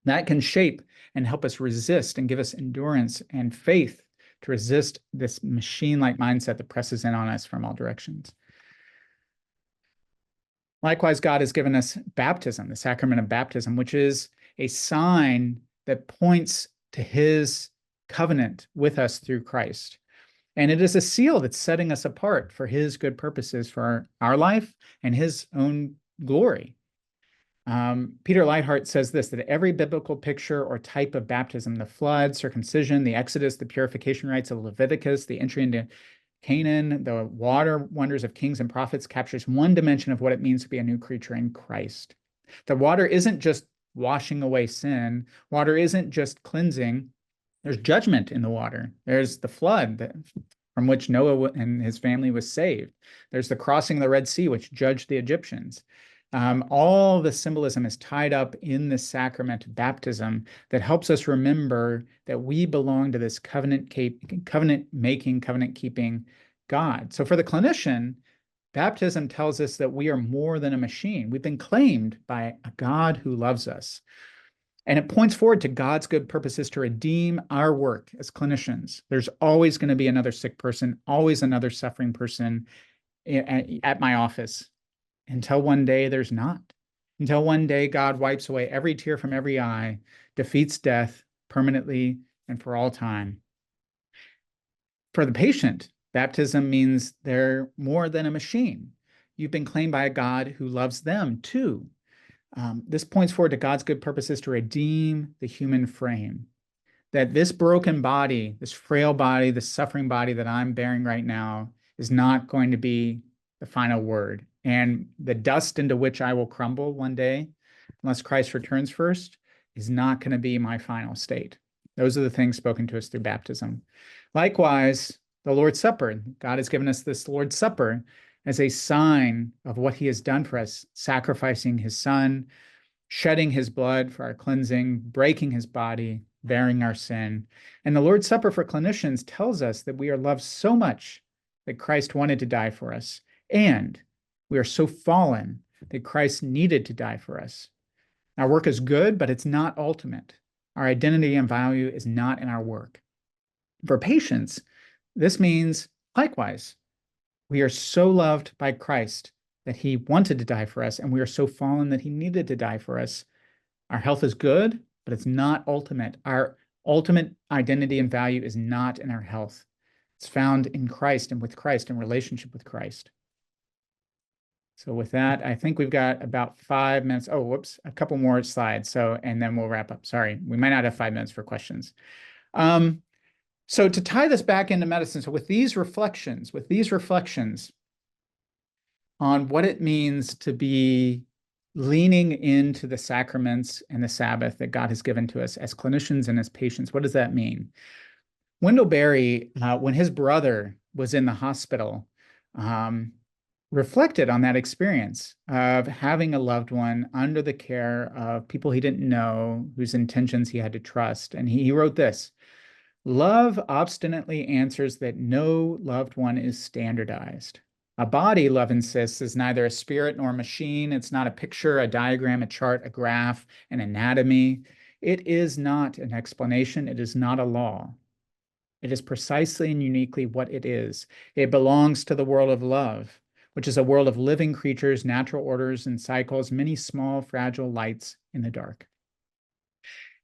That can shape and help us resist and give us endurance and faith to resist this machine-like mindset that presses in on us from all directions. Likewise, God has given us baptism, the sacrament of baptism, which is a sign that points to His covenant with us through Christ. And it is a seal that's setting us apart for His good purposes for our life and His own glory. Peter Leithart says this, that every biblical picture or type of baptism, the flood, circumcision, the Exodus, the purification rites of Leviticus, the entry into Canaan, the water wonders of kings and prophets, captures one dimension of what it means to be a new creature in Christ. The water isn't just washing away sin. Water isn't just cleansing. There's judgment in the water. There's the flood from which Noah and his family was saved. There's the crossing of the Red Sea, which judged the Egyptians. All the symbolism is tied up in the sacrament of baptism that helps us remember that we belong to this covenant-making, covenant-keeping God. So for the clinician, baptism tells us that we are more than a machine. We've been claimed by a God who loves us. And it points forward to God's good purposes to redeem our work as clinicians. There's always going to be another sick person, always another suffering person at my office, until one day there's not. Until one day God wipes away every tear from every eye, defeats death permanently and for all time. For the patient, baptism means they're more than a machine. You've been claimed by a God who loves them too. This points forward to God's good purposes to redeem the human frame. That this broken body, this frail body, this suffering body that I'm bearing right now is not going to be the final word. And the dust into which I will crumble one day, unless Christ returns first, is not going to be my final state. Those are the things spoken to us through baptism. Likewise, the Lord's Supper. God has given us this Lord's Supper as a sign of what he has done for us, sacrificing his son, shedding his blood for our cleansing, breaking his body, bearing our sin. And the Lord's Supper for clinicians tells us that we are loved so much that Christ wanted to die for us. And we are so fallen that Christ needed to die for us. Our work is good, but it's not ultimate. Our identity and value is not in our work. For patients, this means likewise, we are so loved by Christ that he wanted to die for us, and we are so fallen that he needed to die for us. Our health is good, but it's not ultimate. Our ultimate identity and value is not in our health. It's found in Christ and with Christ, in relationship with Christ. So with that, I think we've got about 5 minutes. Oh, whoops, a couple more slides. So, and then we'll wrap up. Sorry, we might not have 5 minutes for questions. So to tie this back into medicine, so with these reflections on what it means to be leaning into the sacraments and the Sabbath that God has given to us as clinicians and as patients, what does that mean? Wendell Berry, when his brother was in the hospital, reflected on that experience of having a loved one under the care of people he didn't know, whose intentions he had to trust. And he wrote this: love obstinately answers that no loved one is standardized. A body, love insists, is neither a spirit nor a machine. It's not a picture, a diagram, a chart, a graph, an anatomy. It is not an explanation. It is not a law. It is precisely and uniquely what it is. It belongs to the world of love, which is a world of living creatures, natural orders and cycles, many small, fragile lights in the dark.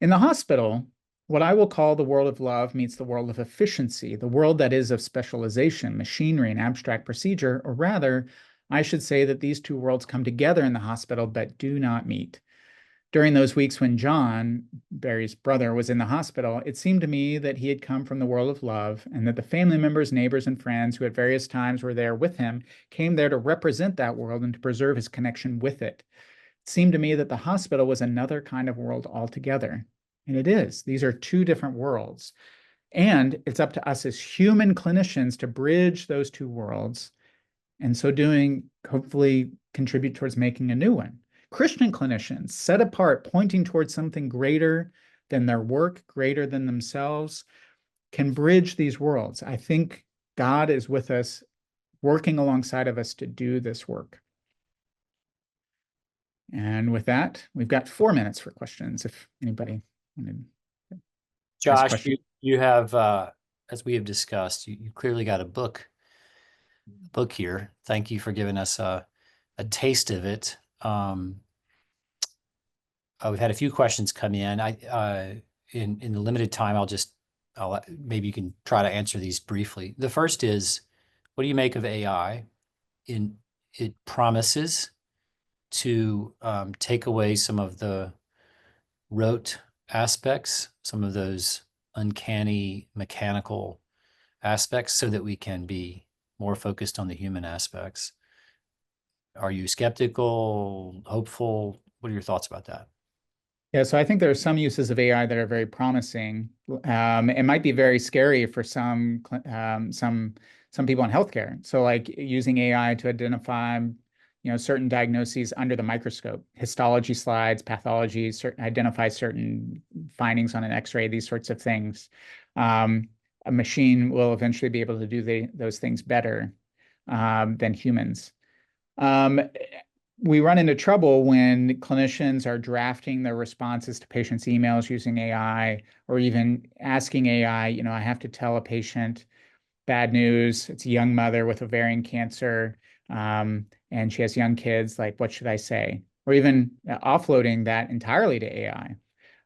In the hospital, what I will call the world of love meets the world of efficiency, the world that is of specialization, machinery, and abstract procedure, or rather, I should say that these two worlds come together in the hospital but do not meet. During those weeks when John, Barry's brother, was in the hospital, it seemed to me that he had come from the world of love and that the family members, neighbors, and friends who at various times were there with him came there to represent that world and to preserve his connection with it. It seemed to me that the hospital was another kind of world altogether. And it is. These are two different worlds. And it's up to us as human clinicians to bridge those two worlds, and so doing, hopefully contribute towards making a new one. Christian clinicians, set apart, pointing towards something greater than their work, greater than themselves, can bridge these worlds. I think God is with us, working alongside of us to do this work. And with that, we've got 4 minutes for questions, if anybody wanted to ask Josh, questions. you have, as we have discussed, you clearly got a book here. Thank you for giving us a taste of it. We've had a few questions come in. In the limited time, maybe you can try to answer these briefly. The first is, what do you make of AI? It promises to take away some of the rote aspects, some of those uncanny mechanical aspects, so that we can be more focused on the human aspects. Are you skeptical, hopeful? What are your thoughts about that? Yeah, so I think there are some uses of AI that are very promising. It might be very scary for some people in healthcare. So, like using AI to identify, certain diagnoses under the microscope, histology slides, pathology, identify certain findings on an X-ray, these sorts of things. A machine will eventually be able to do those things better than humans. We run into trouble when clinicians are drafting their responses to patients' emails using AI, or even asking AI, I have to tell a patient bad news. It's a young mother with ovarian cancer, and she has young kids. Like, what should I say? Or even offloading that entirely to AI.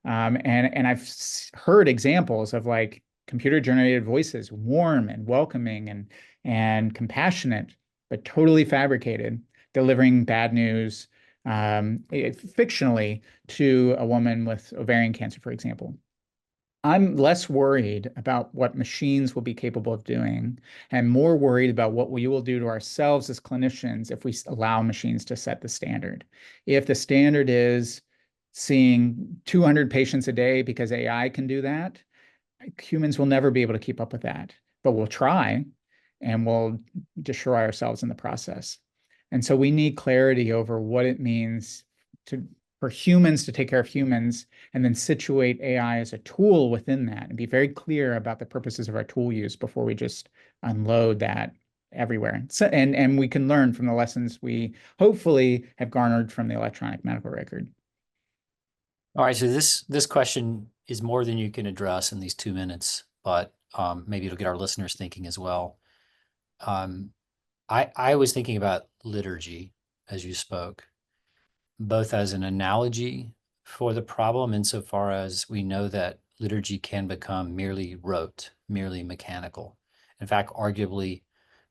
And I've heard examples of like computer-generated voices, warm and welcoming and compassionate, but totally fabricated, delivering bad news fictionally to a woman with ovarian cancer, for example. I'm less worried about what machines will be capable of doing and more worried about what we will do to ourselves as clinicians if we allow machines to set the standard. If the standard is seeing 200 patients a day because AI can do that, humans will never be able to keep up with that, but we'll try and we'll destroy ourselves in the process. And so we need clarity over what it means to for humans to take care of humans and then situate AI as a tool within that and be very clear about the purposes of our tool use before we just unload that everywhere. So, and we can learn from the lessons we hopefully have garnered from the electronic medical record. All right, so this question is more than you can address in these 2 minutes, but maybe it'll get our listeners thinking as well. I was thinking about liturgy as you spoke, both as an analogy for the problem insofar as we know that liturgy can become merely rote, merely mechanical. In fact, arguably,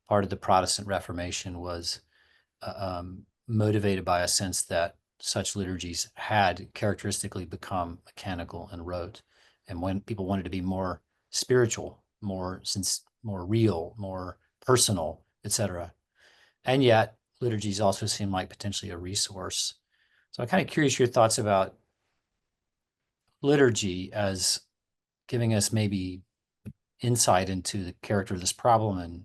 part of the Protestant Reformation was motivated by a sense that such liturgies had characteristically become mechanical and rote. And when people wanted to be more spiritual, more real, more personal, etc. And yet liturgies also seem like potentially a resource. So I'm kind of curious your thoughts about liturgy as giving us maybe insight into the character of this problem and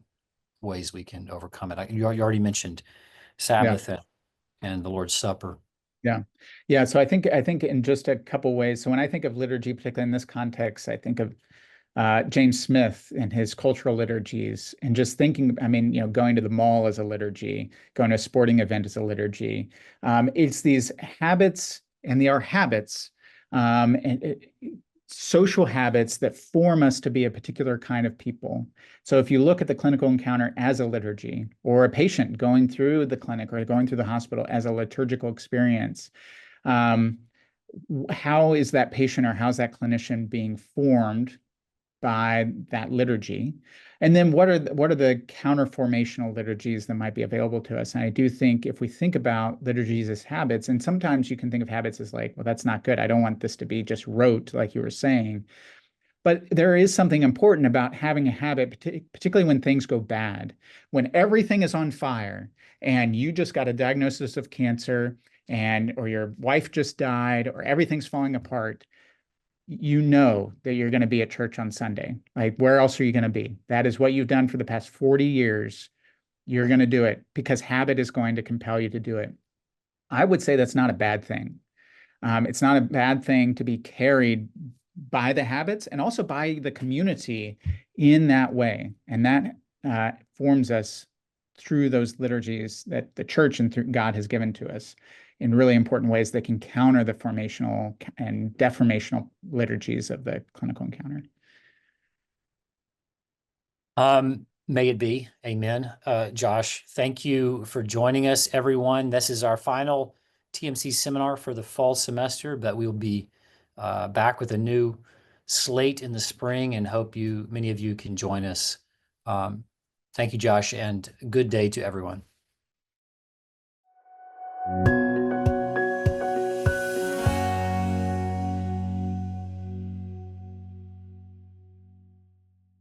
ways we can overcome it. You already mentioned Yeah. Sabbath and the Lord's Supper. Yeah. Yeah. So I think in just a couple ways. So when I think of liturgy, particularly in this context, I think of James Smith and his cultural liturgies, and just thinking, I mean, going to the mall as a liturgy, going to a sporting event as a liturgy. It's these habits, and they are habits, and social habits that form us to be a particular kind of people. So if you look at the clinical encounter as a liturgy, or a patient going through the clinic or going through the hospital as a liturgical experience, um, how is that patient or how's that clinician being formed by that liturgy? And then what are the counterformational liturgies that might be available to us? And I do think if we think about liturgies as habits, and sometimes you can think of habits as like, well, that's not good. I don't want this to be just rote, like you were saying. But there is something important about having a habit, particularly when things go bad, when everything is on fire and you just got a diagnosis of cancer and or your wife just died or everything's falling apart. You know that you're going to be at church on Sunday. Like, where else are you going to be? That is what you've done for the past 40 years. You're going to do it because habit is going to compel you to do it. I would say that's not a bad thing. It's not a bad thing to be carried by the habits and also by the community in that way. And that forms us through those liturgies that the church and through God has given to us in really important ways that can counter the formational and deformational liturgies of the clinical encounter. May it be. Amen. Josh, thank you for joining us, everyone. This is our final TMC seminar for the fall semester, but we'll be back with a new slate in the spring and hope many of you can join us. Thank you, Josh, and good day to everyone.